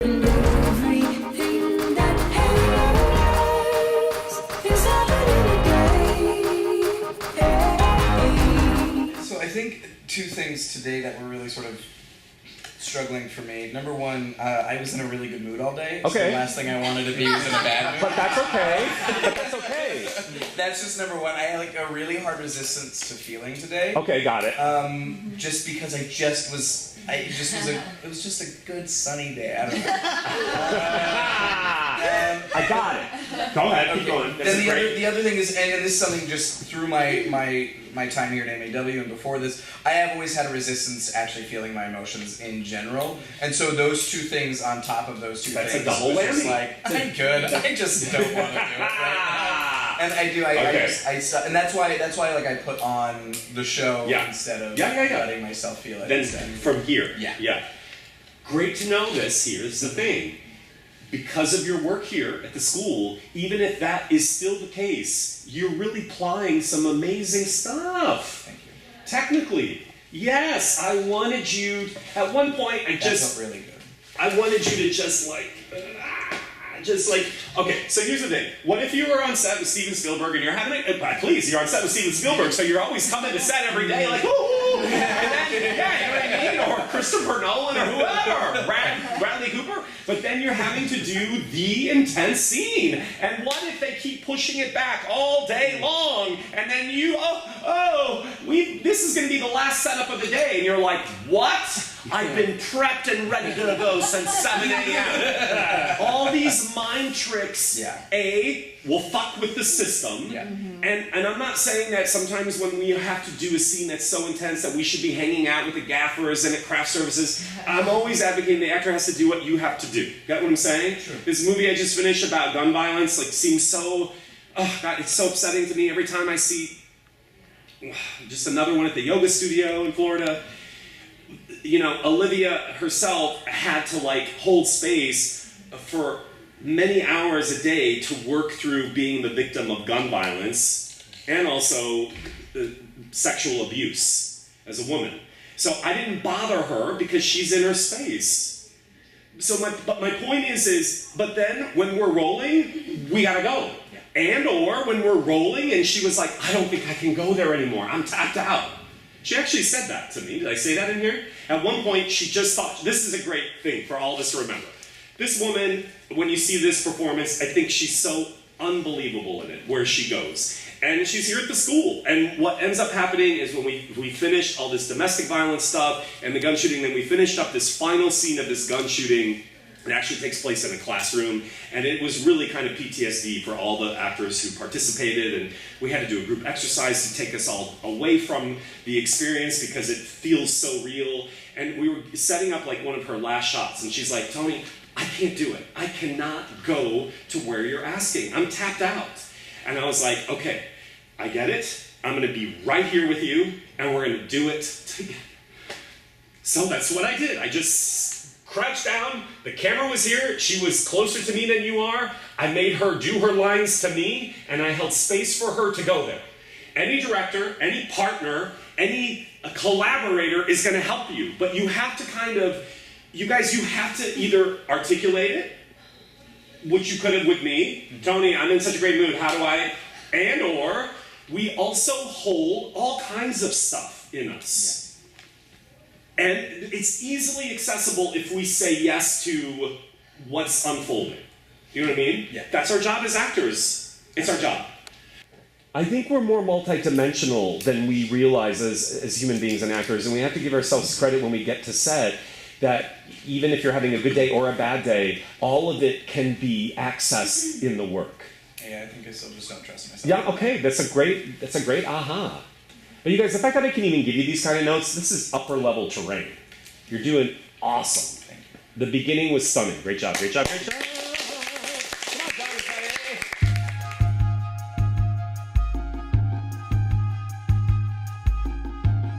And everything that hurts is happening today. So I think two things today that were really sort of struggling for me. Number one, I was in a really good mood all day. Okay. So the last thing I wanted to be was in a bad mood. But that's okay. But that's okay. That's just number one. I had like a really hard resistance to feeling today. Okay, got it. Just because it was just a good sunny day. I don't know. I got it. Go ahead, keep going. Then the other thing is, and this is something just through my time here at MAW and before this, I have always had a resistance to actually feeling my emotions in general. And so those two things on top of those two That's things a double was just whammy. like, I'm good. I just don't want to do it right now. And I do. And that's why like I put on the show instead of letting myself feel it. Then instead. from here. Yeah. Great to know this. Here's the thing. Because of your work here at the school, even if that is still the case, you're really plying some amazing stuff. Thank you. Technically. Yes, I wanted you, at one point, That felt really good. I wanted you to okay, so here's the thing. What if you were on set with Steven Spielberg and you're having please, you're on set with Steven Spielberg, so you're always coming to set every day like, ooh, and then, you know what I mean? Or Christopher Nolan or whoever, Bradley Cooper, but then you're having to do the intense scene. And what if they keep pushing it back all day long, and then this is going to be the last setup of the day, and you're like, what? I've been prepped and ready to go since 7 a.m. All these mind tricks, will fuck with the system. Yeah. And I'm not saying that sometimes when we have to do a scene that's so intense that we should be hanging out with the gaffers and at craft services. I'm always advocating the actor has to do what you have to do. Got what I'm saying? Sure. This movie I just finished about gun violence seems so, God, it's so upsetting to me every time I see just another one at the yoga studio in Florida. You know, Olivia herself had to hold space for many hours a day to work through being the victim of gun violence and also sexual abuse as a woman. So I didn't bother her because she's in her space. So my point is, but then when we're rolling, we gotta go. And or when we're rolling and she was like, I don't think I can go there anymore. I'm tapped out. She actually said that to me. Did I say that in here? At one point, she just thought, this is a great thing for all of us to remember. This woman, when you see this performance, I think she's so unbelievable in it, where she goes. And she's here at the school. And what ends up happening is when we finish all this domestic violence stuff and the gun shooting, then we finished up this final scene of this gun shooting. It actually takes place in a classroom, and it was really kind of PTSD for all the actors who participated, and we had to do a group exercise to take us all away from the experience because it feels so real. And we were setting up one of her last shots, and she's like, Tony, I can't do it. I cannot go to where you're asking. I'm tapped out. And I was like, okay, I get it. I'm gonna be right here with you, and we're gonna do it together. So that's what I did. I just crouched down, the camera was here, she was closer to me than you are, I made her do her lines to me, and I held space for her to go there. Any director, any partner, any collaborator is going to help you, but you have to you have to either articulate it, which you could have with me, Tony, I'm in such a great mood, how do I, and or we also hold all kinds of stuff in us. And it's easily accessible if we say yes to what's unfolding. You know what I mean? Yeah. That's our job as actors. It's our job. I think we're more multidimensional than we realize as human beings and actors, and we have to give ourselves credit when we get to set that even if you're having a good day or a bad day, all of it can be accessed in the work. Yeah, I think I still just don't trust myself. Yeah, okay, that's a great aha. But you guys, the fact that I can even give you these kind of notes, this is upper level terrain. You're doing awesome. Thank you. The beginning was stunning. Great job, great job, great job.